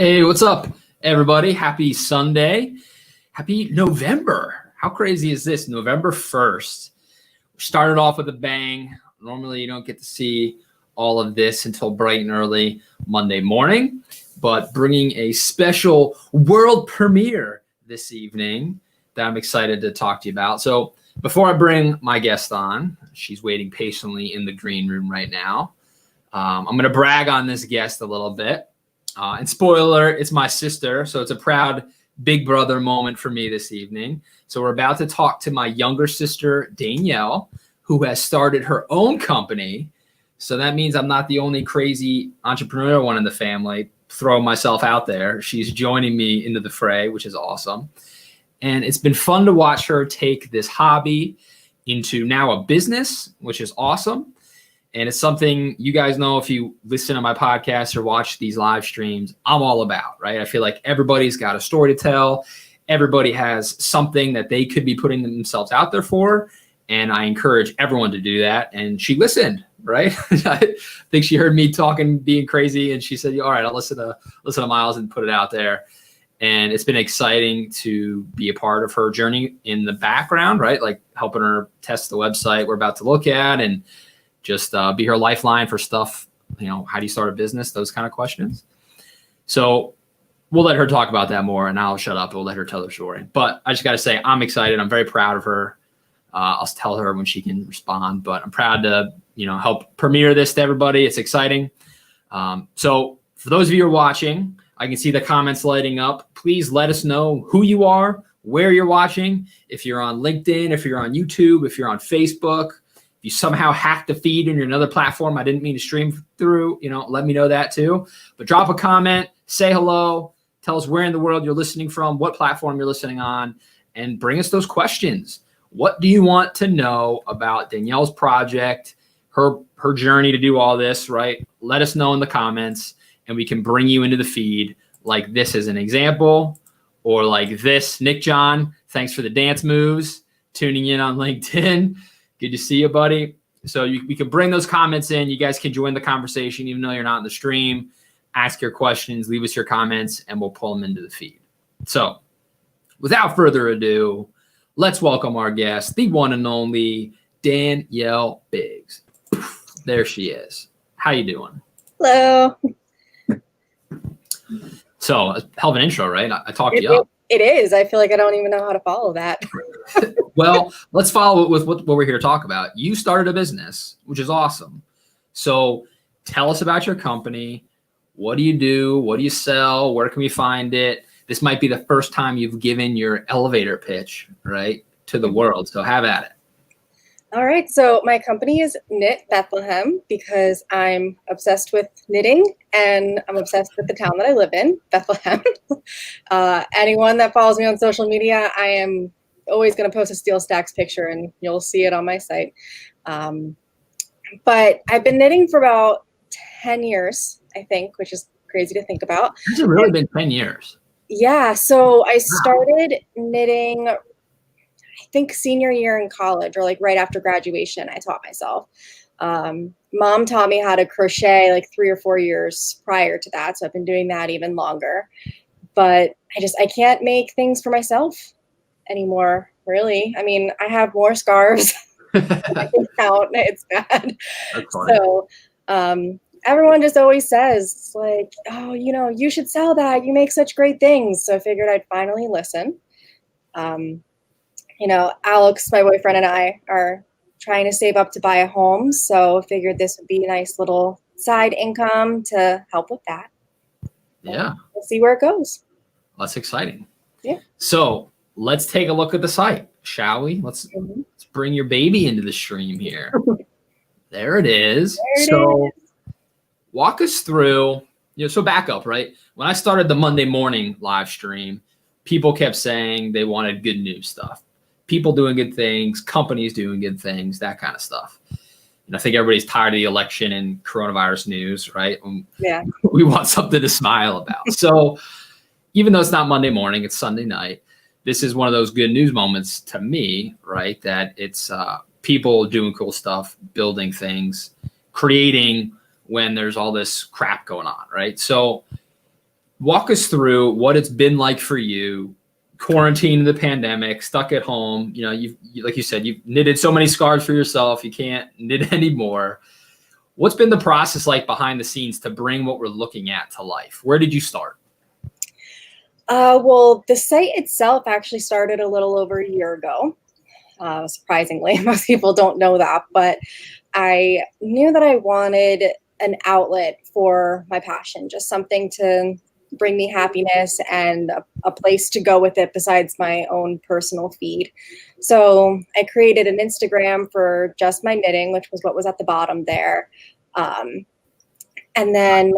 Hey, what's up, everybody? Happy Sunday. Happy November. How crazy is this? November 1st. We started off with a bang. Normally, you don't get to see all of this until bright and early Monday morning, but bringing a special world premiere this evening that I'm excited to talk to you about. So before I bring my guest on, she's waiting patiently in the green room right now. I'm going to brag on this guest a little bit. And spoiler, it's my sister, so it's a proud big brother moment for me this evening. So we're about to talk to my younger sister, Danielle, who has started her own company. So that means I'm not the only crazy entrepreneurial one in the family. Throwing myself out there. She's joining me into the fray, which is awesome. And it's been fun to watch her take this hobby into now a business, which is awesome. And it's something you guys know if you listen to my podcast or watch these live streams, I'm all about, right? I feel like everybody's got a story to tell. Everybody has something that they could be putting themselves out there for. And I encourage everyone to do that. And she listened, right? I think she heard me talking, being crazy. And she said, all right, I'll listen to Miles and put it out there. And it's been exciting to be a part of her journey in the background, right? Like helping her test the website we're about to look at and just be her lifeline for stuff, how do you start a business? Those kind of questions. So we'll let her talk about that more and I'll shut up. And we'll let her tell her story. But I just got to say, I'm excited. I'm very proud of her. I'll tell her when she can respond, but I'm proud to, help premiere this to everybody. It's exciting. So for those of you who are watching, I can see the comments lighting up. Please let us know who you are, where you're watching. If you're on LinkedIn, if you're on YouTube, if you're on Facebook, you somehow hacked the feed in another platform I didn't mean to stream through, let me know that too. But drop a comment, say hello, tell us where in the world you're listening from, what platform you're listening on, and bring us those questions. What do you want to know about Danielle's project, her journey to do all this, right? Let us know in the comments and we can bring you into the feed like this is an example, or like this, Nick John, thanks for the dance moves, tuning in on LinkedIn. Good to see you, buddy. So we can bring those comments in. You guys can join the conversation, even though you're not in the stream. Ask your questions, leave us your comments, and we'll pull them into the feed. So without further ado, let's welcome our guest, the one and only Danielle Biggs. There she is. How you doing? Hello. So a hell of an intro, right? I talked you up. It is. I feel like I don't even know how to follow that. Well, let's follow it with what we're here to talk about. You started a business, which is awesome. So tell us about your company. What do you do? What do you sell? Where can we find it? This might be the first time you've given your elevator pitch, right, to the world. So have at it. All right. So my company is Knit Bethlehem because I'm obsessed with knitting and I'm obsessed with the town that I live in, Bethlehem. Anyone that follows me on social media, I am always going to post a Steel Stacks picture and you'll see it on my site. But I've been knitting for about 10 years, I think, which is crazy to think about. It's really been 10 years. Yeah. So I started knitting, I think senior year in college or like right after graduation, I taught myself. Mom taught me how to crochet like 3 or 4 years prior to that. So I've been doing that even longer, but I can't make things for myself anymore. Really. I mean, I have more scarves. I can count. It's bad. So, everyone just always says like, oh, you should sell that. You make such great things. So I figured I'd finally listen. Alex, my boyfriend, and I are trying to save up to buy a home. So I figured this would be a nice little side income to help with that. Yeah. We'll see where it goes. That's exciting. Yeah. So let's take a look at the site, shall we? Let's bring your baby into the stream here. There it is. Walk us through, so back up, right? When I started the Monday morning live stream, people kept saying they wanted good news stuff. People doing good things, companies doing good things, that kind of stuff. I think everybody's tired of the election and coronavirus news, right? Yeah. We want something to smile about. So even though it's not Monday morning, it's Sunday night. This is one of those good news moments to me, right? That it's people doing cool stuff, building things, creating when there's all this crap going on, right? So walk us through what it's been like for you, quarantine, the pandemic, stuck at home. You know, like you said, you've knitted so many scarves for yourself, you can't knit anymore. What's been the process like behind the scenes to bring what we're looking at to life? Where did you start? Well, the site itself actually started a little over a year ago. Surprisingly, most people don't know that, but I knew that I wanted an outlet for my passion, just something to bring me happiness and a place to go with it besides my own personal feed. So I created an Instagram for just my knitting, which was what was at the bottom there. And then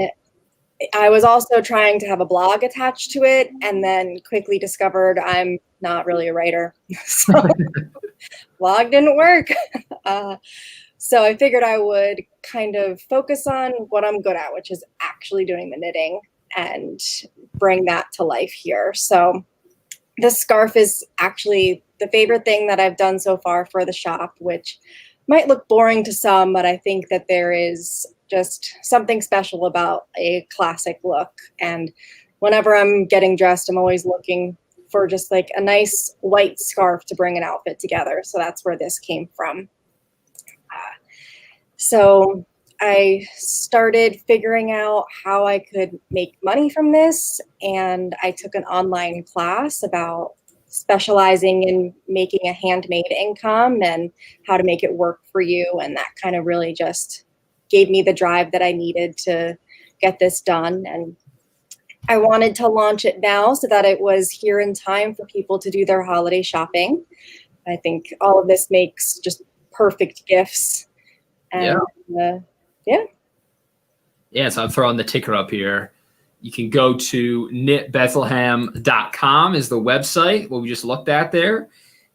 I was also trying to have a blog attached to it, and then quickly discovered I'm not really a writer. So blog didn't work. So I figured I would kind of focus on what I'm good at, which is actually doing the knitting, and bring that to life here. So this scarf is actually the favorite thing that I've done so far for the shop, which might look boring to some, but I think that there is just something special about a classic look. And whenever I'm getting dressed, I'm always looking for just like a nice white scarf to bring an outfit together. So that's where this came from. So I started figuring out how I could make money from this, and I took an online class about specializing in making a handmade income and how to make it work for you, and that kind of really just gave me the drive that I needed to get this done. And I wanted to launch it now so that it was here in time for people to do their holiday shopping. I think all of this makes just perfect gifts. And Yeah, so I'm throwing the ticker up here. You can go to knitbethlehem.com is the website, what we just looked at there.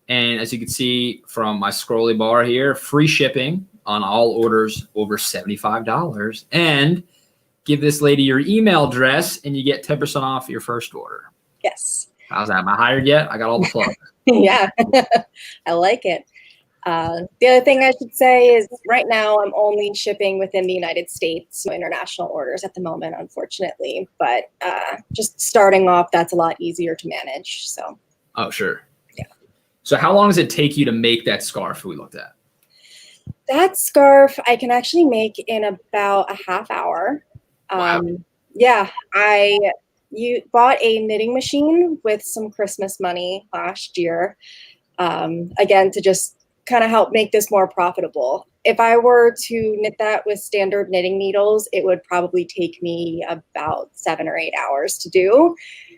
And as you can see from my scrolly bar here, free shipping on all orders over $75. And give this lady your email address and you get 10% off your first order. Yes. How's that? Am I hired yet? I got all the plugs. Yeah, I like it. The other thing I should say is right now I'm only shipping within the United States, no international orders at the moment, unfortunately. But just starting off, that's a lot easier to manage. So. Oh, sure. Yeah. So how long does it take you to make that scarf we looked at? That scarf I can actually make in about a half hour. Wow. Yeah, you bought a knitting machine with some Christmas money last year, again, to just kind of help make this more profitable. If I were to knit that with standard knitting needles, it would probably take me about 7 or 8 hours to do.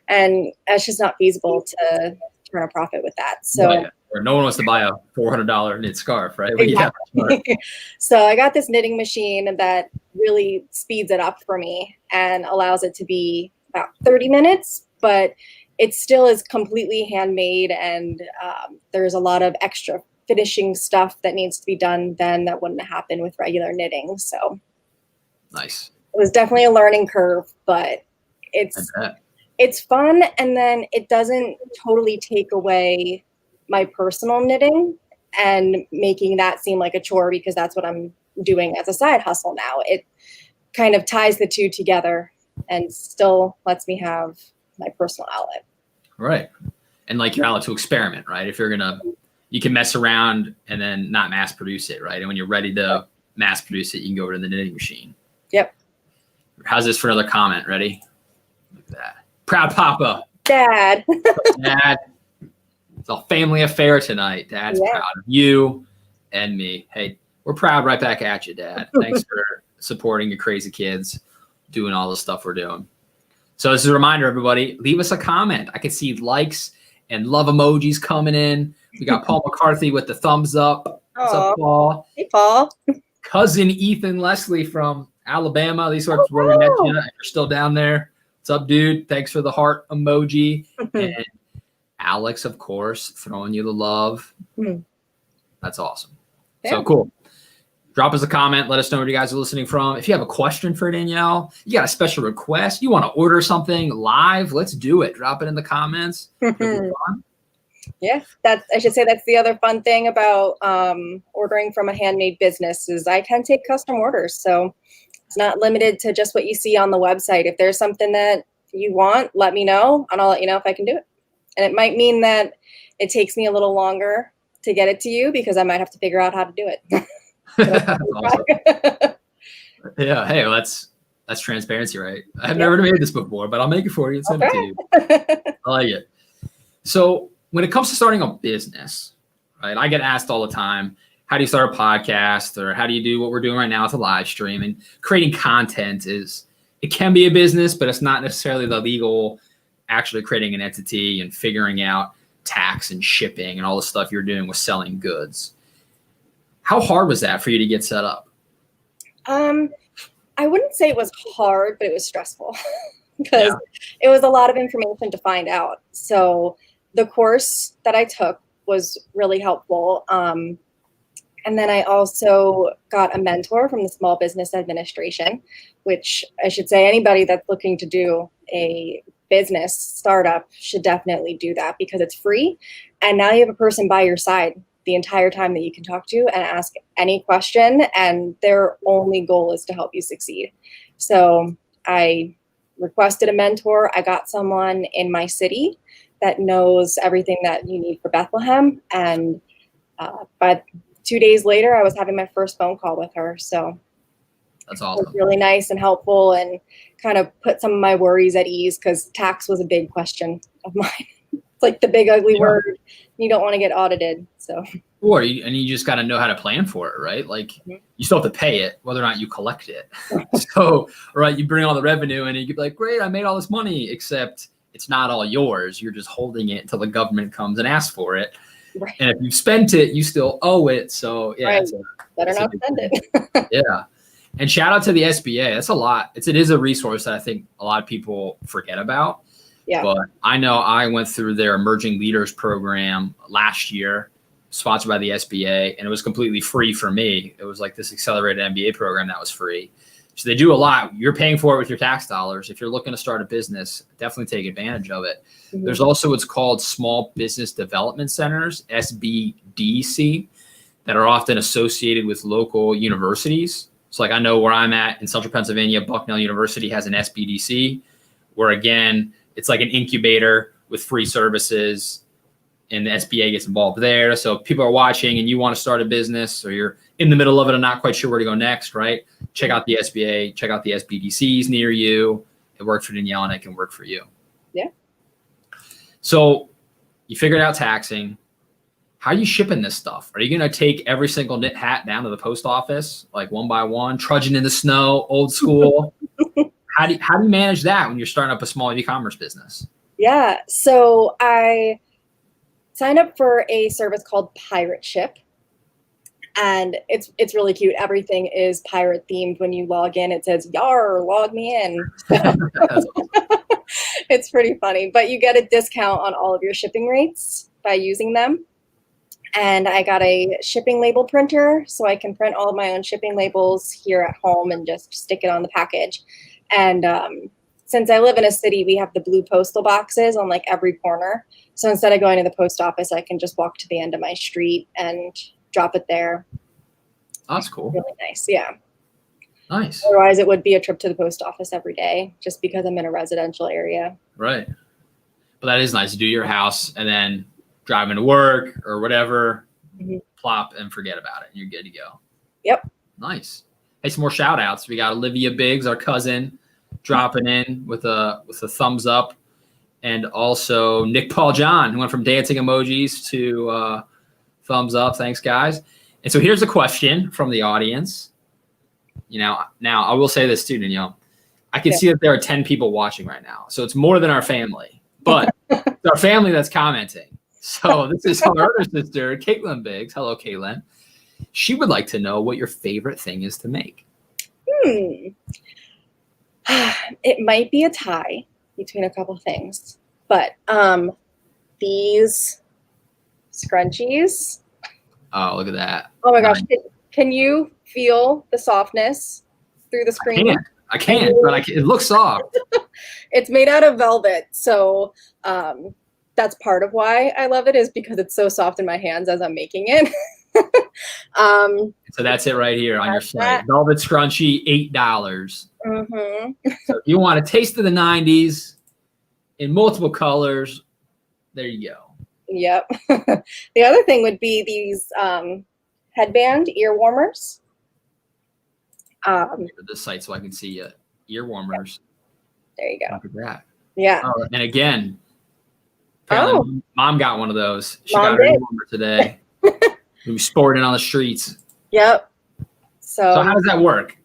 And that's just not feasible to turn a profit with that. So yeah. No one wants to buy a $400 knit scarf, right? Exactly. Yeah. So I got this knitting machine that really speeds it up for me and allows it to be about 30 minutes, but it still is completely handmade, and there's a lot of extra finishing stuff that needs to be done then that wouldn't happen with regular knitting. So nice. It was definitely a learning curve, but it's fun, and then it doesn't totally take away my personal knitting and making that seem like a chore, because that's what I'm doing as a side hustle now. It kind of ties the two together and still lets me have my personal outlet. Right. And like you're allowed to experiment, right? If you can mess around and then not mass produce it, right? And when you're ready to mass produce it, you can go over to the knitting machine. Yep. How's this for another comment? Ready? Look at that. Proud Papa. Dad. Dad. It's a family affair tonight. Dad's proud of you and me. Hey, we're proud right back at you, Dad. Thanks for supporting your crazy kids, doing all the stuff we're doing. So this is a reminder, everybody, leave us a comment. I can see likes and love emojis coming in. We got Paul McCarthy with the thumbs up. What's up, Paul? Hey, Paul. Cousin Ethan Leslie from Alabama. These are where we met you. If you're still down there. What's up, dude? Thanks for the heart emoji. And Alex, of course, throwing you the love. That's awesome. Yeah. So cool. Drop us a comment. Let us know where you guys are listening from. If you have a question for Danielle, you got a special request, you want to order something live, let's do it. Drop it in the comments. Yeah, I should say that's the other fun thing about ordering from a handmade business is I can take custom orders. So it's not limited to just what you see on the website. If there's something that you want, let me know, and I'll let you know if I can do it. And it might mean that it takes me a little longer to get it to you because I might have to figure out how to do it. That's awesome. Yeah. Hey, well, that's transparency, right? I've never made this before, but I'll make it for you and send it to you. I like it. So when it comes to starting a business, right, I get asked all the time, how do you start a podcast, or how do you do what we're doing right now with a live stream? And creating content it can be a business, but it's not necessarily the legal, actually creating an entity and figuring out tax and shipping and all the stuff you're doing with selling goods. How hard was that for you to get set up? I wouldn't say it was hard, but it was stressful because it was a lot of information to find out. So the course that I took was really helpful. And then I also got a mentor from the Small Business Administration, which I should say anybody that's looking to do a business startup should definitely do that because it's free. And now you have a person by your side the entire time that you can talk to and ask any question, and their only goal is to help you succeed. So I requested a mentor. I got someone in my city that knows everything that you need for Bethlehem. And but 2 days later, I was having my first phone call with her. So that's awesome. It was really nice and helpful and kind of put some of my worries at ease because tax was a big question of mine. It's like the big ugly word. You don't want to get audited. So and you just got to know how to plan for it, right? Like you still have to pay it, whether or not you collect it. So, right, you bring all the revenue and you get like, great, I made all this money, except it's not all yours. You're just holding it until the government comes and asks for it. Right. And if you've spent it, you still owe it. So yeah, right. Better not spend it. Yeah. And shout out to the SBA. That's a lot. It is a resource that I think a lot of people forget about. Yeah. But I know I went through their Emerging Leaders program last year, sponsored by the SBA, and it was completely free for me. It was like this accelerated MBA program that was free. So they do a lot. You're paying for it with your tax dollars. If you're looking to start a business, definitely take advantage of it. Mm-hmm. There's also what's called Small Business Development Centers, SBDC, that are often associated with local universities. So like I know where I'm at in Central Pennsylvania, Bucknell University has an SBDC where, again, it's like an incubator with free services, and the SBA gets involved there. So if people are watching and you want to start a business, or you're in the middle of it and not quite sure where to go next, right? Check out the SBA, check out the SBDCs near you. It worked for Danielle and it can work for you. Yeah. So you figured out taxing. How are you shipping this stuff? Are you going to take every single knit hat down to the post office, like one by one, trudging in the snow, old school? How do you manage that when you're starting up a small e-commerce business? Yeah. So I signed up for a service called Pirate Ship. And it's really cute. Everything is pirate themed. When you log in, it says, "Yar, log me in." It's pretty funny, but you get a discount on all of your shipping rates by using them. And I got a shipping label printer, so I can print all of my own shipping labels here at home and just stick it on the package. And since I live in a city, we have the blue postal boxes on like every corner. So instead of going to the post office, I can just walk to the end of my street and drop it there. That's cool. Really nice. Yeah. Nice. Otherwise, it would be a trip to the post office every day just because I'm in a residential area. Right. But that is nice to do your house and then driving to work or whatever, plop and forget about it. And you're good to go. Yep. Nice. Hey, some more shout outs. We got Olivia Biggs, our cousin, dropping in with a thumbs up. And also Nick Paul John, who went from dancing emojis to thumbs up. Thanks, guys. And so here's a question from the audience. Now I will say this too, Danielle. I can see that there are 10 people watching right now. So it's more than our family, but it's our family that's commenting. So this is our other sister, Caitlin Biggs. Hello, Caitlin. She would like to know what your favorite thing is to make. It might be a tie between a couple things, but these scrunchies. Oh, look at that. Oh my gosh. Can you feel the softness through the screen? I can't, but it looks soft. It's made out of velvet. So that's part of why I love it, is because it's so soft in my hands as I'm making it. So that's it right here on your site. Velvet scrunchie, $8. Mm-hmm. So if you want a taste of the 90s, in multiple colors. There you go. Yep. The other thing would be these headband ear warmers. The site so I can see ear warmers. There you go. Look at that. Yeah. Oh, and again, apparently mom got one of those. She Mom got her did. ear warmer today. We were sporting on the streets. Yep. So how does that work?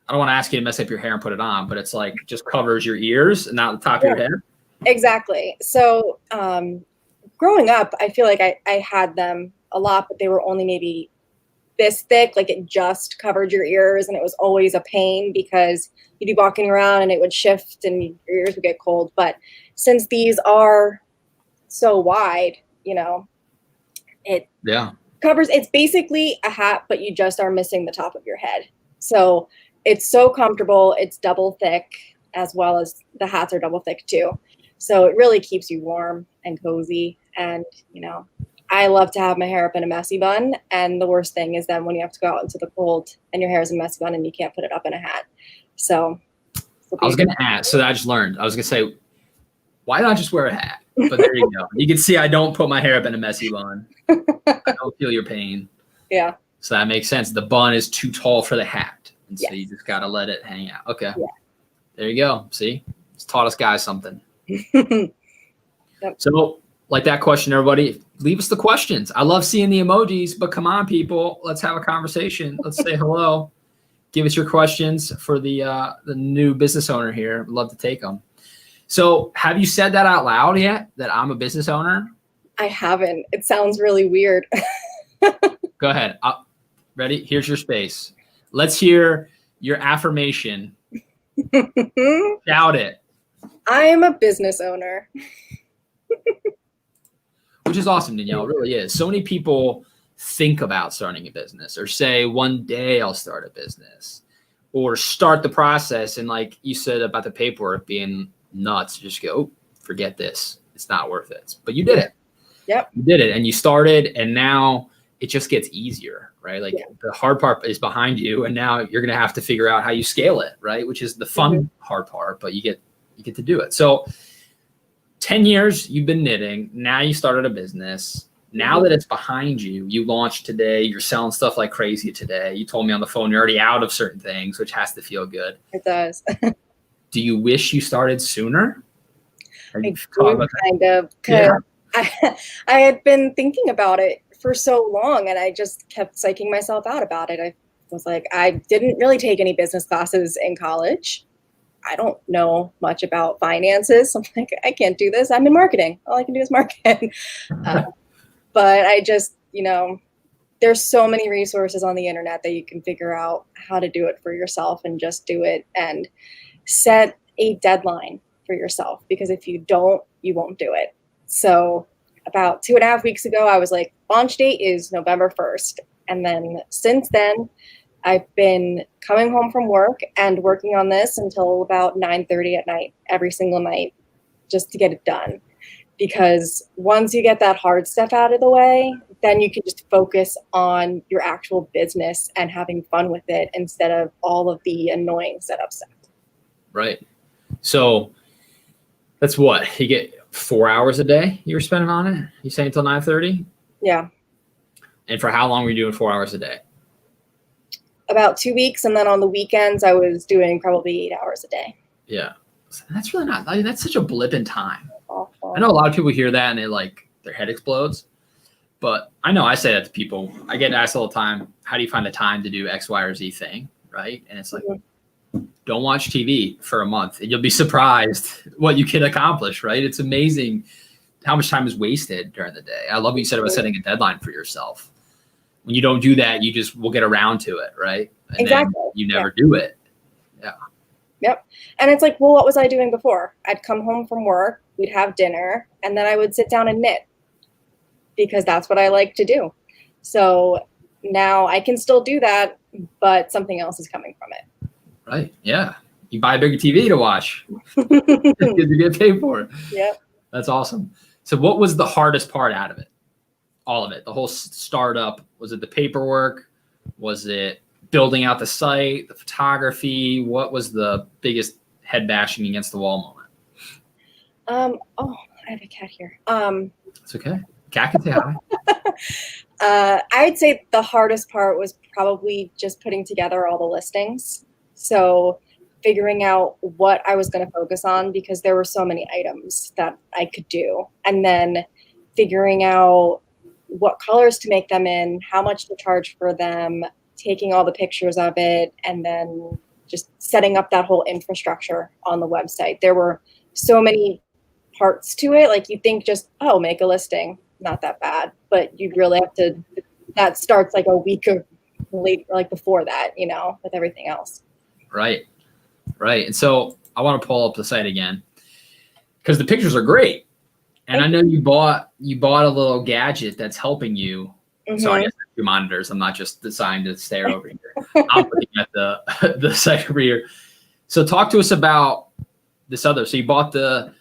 I don't want to ask you to mess up your hair and put it on, but it's like just covers your ears and not the top of your head. Exactly. So growing up, I feel like I had them a lot, but they were only maybe this thick, like it just covered your ears, and it was always a pain because you'd be walking around and it would shift and your ears would get cold. But since these are so wide, it covers, it's basically a hat, but you just are missing the top of your head. So it's so comfortable. It's double thick, as well as the hats are double thick too. So it really keeps you warm and cozy. And, I love to have my hair up in a messy bun. And the worst thing is then when you have to go out into the cold and your hair is a messy bun and you can't put it up in a hat. So I was going to ask, so I just learned, I was going to say, why not just wear a hat? But there you go. You can see I don't put my hair up in a messy bun. I don't feel your pain. Yeah. So that makes sense. The bun is too tall for the hat. And so Yes. you just got to let it hang out. Okay. Yeah. There you go. See, it's taught us guys something. Yep. So like that question, everybody, leave us the questions. I love seeing the emojis, but come on, people, let's have a conversation. Let's say hello. Give us your questions for the new business owner here. I'd love to take them. So have you said that out loud yet, that I'm a business owner? I haven't. It sounds really weird. Go ahead. Ready? Here's your space. Let's hear your affirmation. Shout it. I am a business owner. Which is awesome, Danielle. It really is. So many people think about starting a business or say one day I'll start a business or start the process. And like you said about the paperwork being nuts, just go, oh, forget this. It's not worth it. But you did it. Yep. You did it and you started, and now it just gets easier, right? Like the hard part is behind you, and now you're going to have to figure out how you scale it, right? Which is the fun hard part, but you get to do it. So 10 years you've been knitting. Now you started a business. Now that it's behind you, you launched today. You're selling stuff like crazy today. You told me on the phone you're already out of certain things, which has to feel good. It does. Do you wish you started sooner? I do, kind of, because I had been thinking about it for so long, and I just kept psyching myself out about it. I was like, I didn't really take any business classes in college. I don't know much about finances. I'm like, I can't do this. I'm in marketing. All I can do is market. But I just, there's so many resources on the internet that you can figure out how to do it for yourself and just do it and set a deadline for yourself, because if you don't, you won't do it. So about 2.5 weeks ago, I was like, launch date is November 1st. And then since then, I've been coming home from work and working on this until about 9:30 at night, every single night, just to get it done. Because once you get that hard stuff out of the way, then you can just focus on your actual business and having fun with it instead of all of the annoying setup stuff. Right. So that's what you get 4 hours a day you were spending on it. You say until 9:30? Yeah. And for how long were you doing 4 hours a day? About 2 weeks. And then on the weekends, I was doing probably 8 hours a day. Yeah. That's really not, that's such a blip in time. Awful. I know a lot of people hear that and their head explodes. But I know I say that to people. I get asked all the time, how do you find the time to do X, Y, or Z thing? Right. And it's like, don't watch TV for a month and you'll be surprised what you can accomplish. Right. It's amazing how much time is wasted during the day. I love what you said about setting a deadline for yourself. When you don't do that, you just will get around to it. Right. And exactly. then you never do it. Yeah. Yep. And it's like, well, what was I doing before? I'd come home from work, we'd have dinner, and then I would sit down and knit because that's what I like to do. So now I can still do that, but something else is coming from it. Right. Yeah. You buy a bigger TV to watch. You get paid for it. Yep. That's awesome. So what was the hardest part out of it? All of it, the whole startup. Was it the paperwork? Was it building out the site, the photography? What was the biggest head bashing against the wall moment? Oh, I have a cat here. It's okay. Cat can say hi. I'd say the hardest part was probably just putting together all the listings. So figuring out what I was going to focus on because there were so many items that I could do. And then figuring out what colors to make them in, how much to charge for them, taking all the pictures of it, and then just setting up that whole infrastructure on the website. There were so many parts to it. Like you think just, oh, make a listing, not that bad, but you really have to, that starts like a week or late, like before that, with everything else. Right. Right. And so I want to pull up the site again because the pictures are great. And I know you bought a little gadget that's helping you. Mm-hmm. So I guess two monitors. I'm not just designed to stare over here. I'm looking at the site over here. So talk to us about this other. So you bought the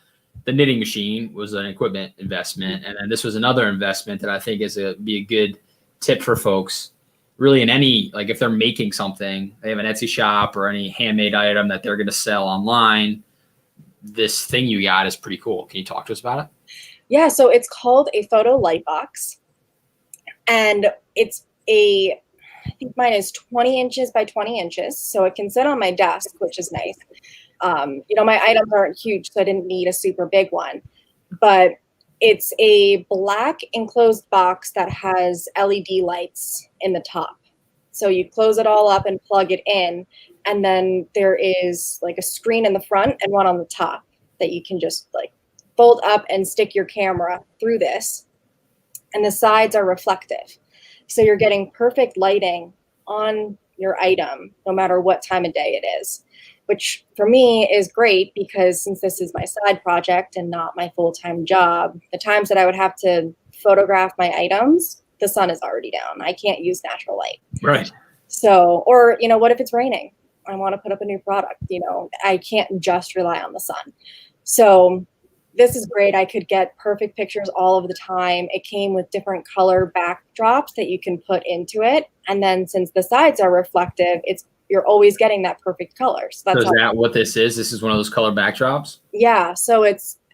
knitting machine was an equipment investment. And then this was another investment that I think be a good tip for folks. Really in any, like if they're making something, they have an Etsy shop or any handmade item that they're going to sell online. This thing you got is pretty cool. Can you talk to us about it? Yeah, so it's called a photo light box. And it's I think mine is 20 inches by 20 inches. So it can sit on my desk, which is nice. My items aren't huge, so I didn't need a super big one. But it's a black enclosed box that has LED lights in the top. So you close it all up and plug it in. And then there is like a screen in the front and one on the top that you can just like fold up and stick your camera through this. And the sides are reflective. So you're getting perfect lighting on your item, no matter what time of day it is, which for me is great because since this is my side project and not my full-time job, the times that I would have to photograph my items, the sun is already down. I can't use natural light. Right. So, or, what if it's raining? I want to put up a new product, I can't just rely on the sun. So this is great. I could get perfect pictures all of the time. It came with different color backdrops that you can put into it. And then since the sides are reflective, you're always getting that perfect color. So is that what this is? This is one of those color backdrops? Yeah. So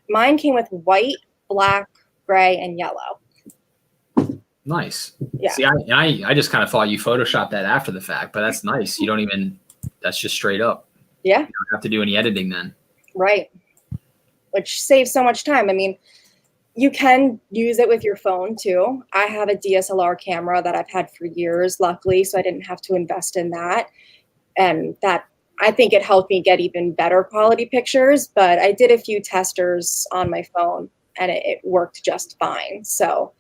mine came with white, black, gray, and yellow. Nice. Yeah. See, I just kind of thought you photoshopped that after the fact, but that's nice. You don't even, that's just straight up. Yeah. You don't have to do any editing then. Right. Which saves so much time. I mean, you can use it with your phone too. I have a DSLR camera that I've had for years, luckily, so I didn't have to invest in that. And that, I think it helped me get even better quality pictures, but I did a few testers on my phone and it worked just fine. So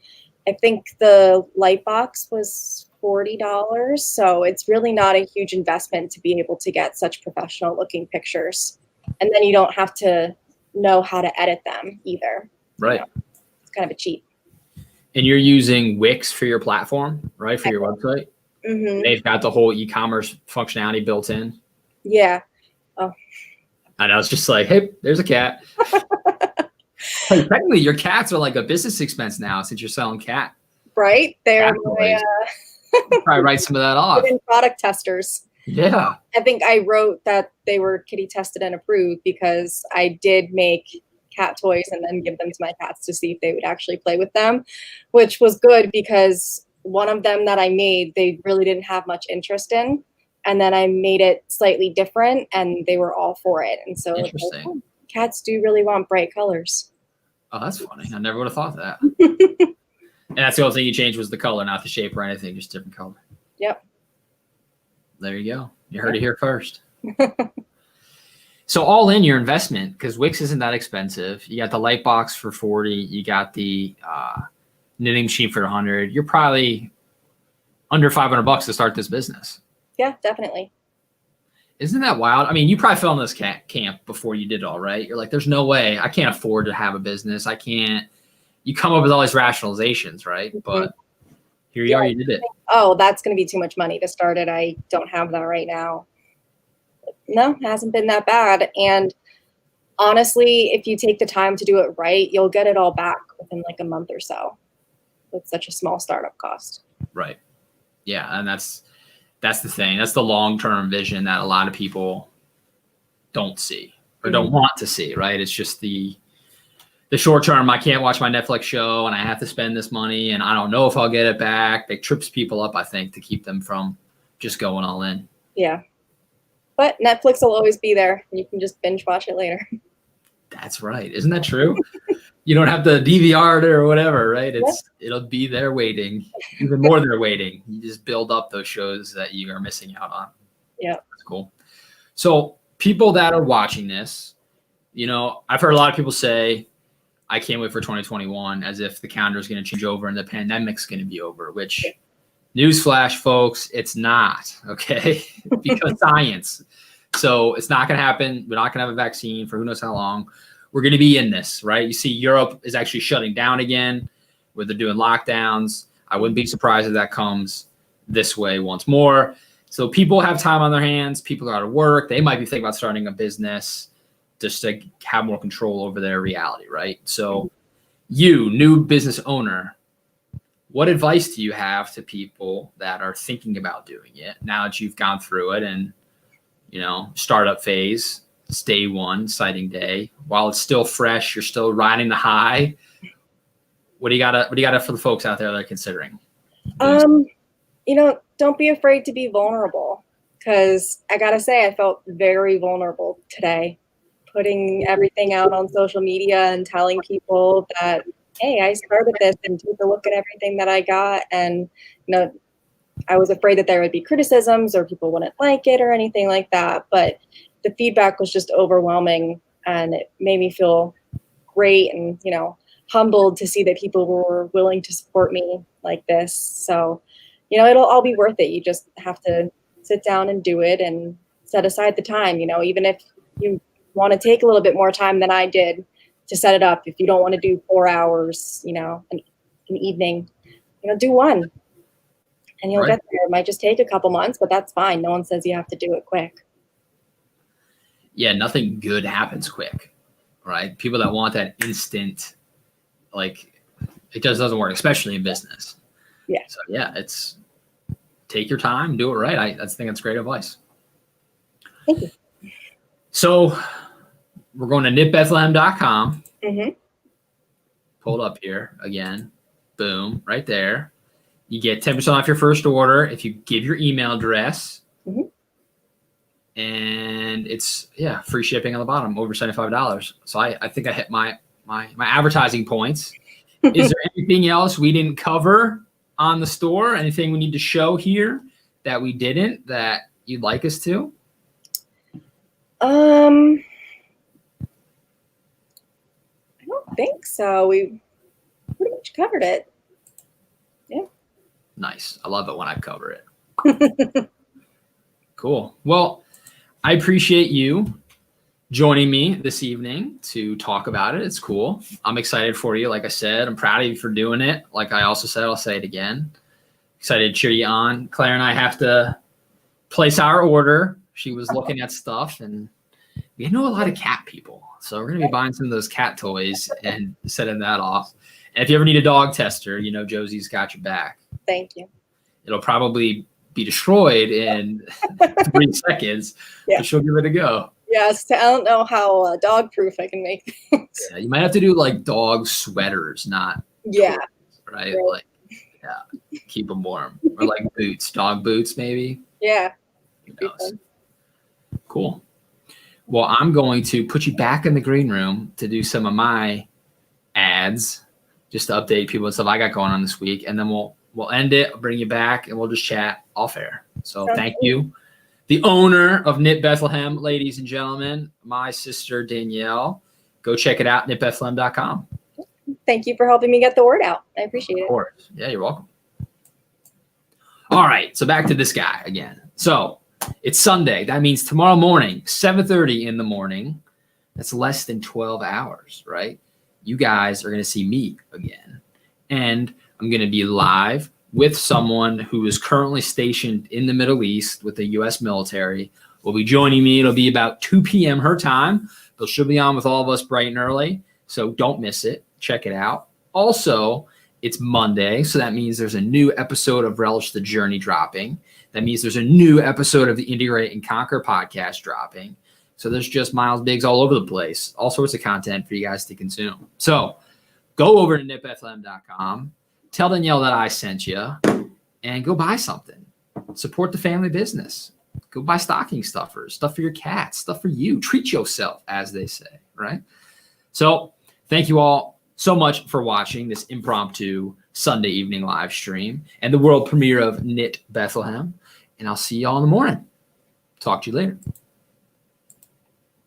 I think the light box was $40. So it's really not a huge investment to be able to get such professional looking pictures. And then you don't have to know how to edit them either. Right. It's kind of a cheat. And you're using Wix for your platform, right? For your website? Mm-hmm. They've got the whole e-commerce functionality built in. Yeah. Oh. And I was just like, hey, there's a cat. Hey, technically, your cats are like a business expense now since you're selling cat. Right? They're probably write some of that off. Product testers. Yeah. I think I wrote that they were kitty tested and approved because I did make cat toys and then give them to my cats to see if they would actually play with them, which was good because one of them that I made, they really didn't have much interest in. And then I made it slightly different and they were all for it. And so interesting. Like, cats do really want bright colors. Oh, that's funny. I never would have thought that. And that's the only thing you changed was the color, not the shape or anything, just different color. Yep. There you go. You heard it here first. So all in your investment, because Wix isn't that expensive. You got the light box for 40. You got the knitting machine for 100. You're probably under $500 to start this business. Yeah, definitely. Isn't that wild? I mean, you probably fell in this camp before you did it all, right? You're like, there's no way. I can't afford to have a business. I can't. You come up with all these rationalizations, right? But here you are, you did it. Oh, that's going to be too much money to start it. I don't have that right now. No, it hasn't been that bad. And honestly, if you take the time to do it right, you'll get it all back within like a month or so with such a small startup cost. Right. Yeah. And that's the thing. That's the long-term vision that a lot of people don't see or don't want to see, right? It's just the the short term, I can't watch my Netflix show and I have to spend this money and I don't know if I'll get it back. It trips people up, I think, to keep them from just going all in. Yeah. But Netflix will always be there. You can just binge watch it later. That's right. Isn't that true? You don't have to DVR it or whatever, right? It'll be there waiting. Even more there waiting. You just build up those shows that you are missing out on. Yeah. That's cool. So people that are watching this, I've heard a lot of people say, I can't wait for 2021 as if the calendar is going to change over and the pandemic's going to be over, which newsflash, folks, it's not, okay? Because science. So it's not going to happen. We're not going to have a vaccine for who knows how long. We're going to be in this, right? You see Europe is actually shutting down again where they're doing lockdowns. I wouldn't be surprised if that comes this way once more. So people have time on their hands. People are out of work. They might be thinking about starting a business just to have more control over their reality, right? So you, new business owner, what advice do you have to people that are thinking about doing it now that you've gone through it and, startup phase, it's day one, sighting day. While it's still fresh, you're still riding the high. What do you got for the folks out there that are considering? Don't be afraid to be vulnerable, because I gotta say, I felt very vulnerable today, putting everything out on social media and telling people that, hey, I started this and take a look at everything that I got. And, I was afraid that there would be criticisms or people wouldn't like it or anything like that. But the feedback was just overwhelming and it made me feel great and, humbled to see that people were willing to support me like this. So, it'll all be worth it. You just have to sit down and do it and set aside the time, even if you want to take a little bit more time than I did to set it up. If you don't want to do 4 hours, an evening, do one and you'll get there. It might just take a couple months, but that's fine. No one says you have to do it quick. Yeah. Nothing good happens quick, right? People that want that instant, it just doesn't work, especially in business. Yeah. So it's take your time, do it right. I think that's great advice. Thank you. So we're going to knitbethlehem.com. Mm-hmm. Pulled up here again. Boom, right there. You get 10% off your first order if you give your email address. Mm-hmm. And it's free shipping on the bottom, over $75. So I think I hit my advertising points. Is there anything else we didn't cover on the store? Anything we need to show here that we didn't that you'd like us to? I don't think so. We pretty much covered it. Yeah. Nice. I love it when I cover it. Cool. Well, I appreciate you joining me this evening to talk about it. It's cool. I'm excited for you. Like I said, I'm proud of you for doing it. Like I also said, I'll say it again. Excited to cheer you on. Claire and I have to place our order. She was looking at stuff and we know a lot of cat people. So we're going to be buying some of those cat toys and setting that off. And if you ever need a dog tester, Josie's got your back. Thank you. It'll probably be destroyed in 3 seconds, but she'll give it a go. Yes, I don't know how dog proof I can make things. Yeah, you might have to do like dog sweaters, not toys, right? Like, keep them warm. Or like boots, dog boots, maybe. Yeah. Who knows? Cool. Well, I'm going to put you back in the green room to do some of my ads, just to update people and stuff I got going on this week, and then we'll end it. I'll bring you back, and we'll just chat off air. So thank you. The owner of Knit Bethlehem, ladies and gentlemen, my sister Danielle. Go check it out, knitbethlehem.com. Thank you for helping me get the word out. I appreciate it. Of course. Yeah, you're welcome. All right, so back to this guy again. So it's Sunday. That means tomorrow morning, 7:30 in the morning. That's less than 12 hours, right? You guys are going to see me again. And I'm going to be live with someone who is currently stationed in the Middle East with the U.S. military. Will be joining me. It'll be about 2 p.m. her time, but she'll be on with all of us bright and early. So don't miss it. Check it out. Also, it's Monday, so that means there's a new episode of Relish the Journey dropping. That means there's a new episode of the Integrate and Conquer podcast dropping. So there's just Miles Biggs all over the place, all sorts of content for you guys to consume. So go over to knitbethlehem.com, tell Danielle that I sent you, and go buy something. Support the family business. Go buy stocking stuffers, stuff for your cats, stuff for you. Treat yourself, as they say, right? So thank you all so much for watching this impromptu Sunday evening live stream and the world premiere of Knit Bethlehem. And I'll see you all in the morning. Talk to you later.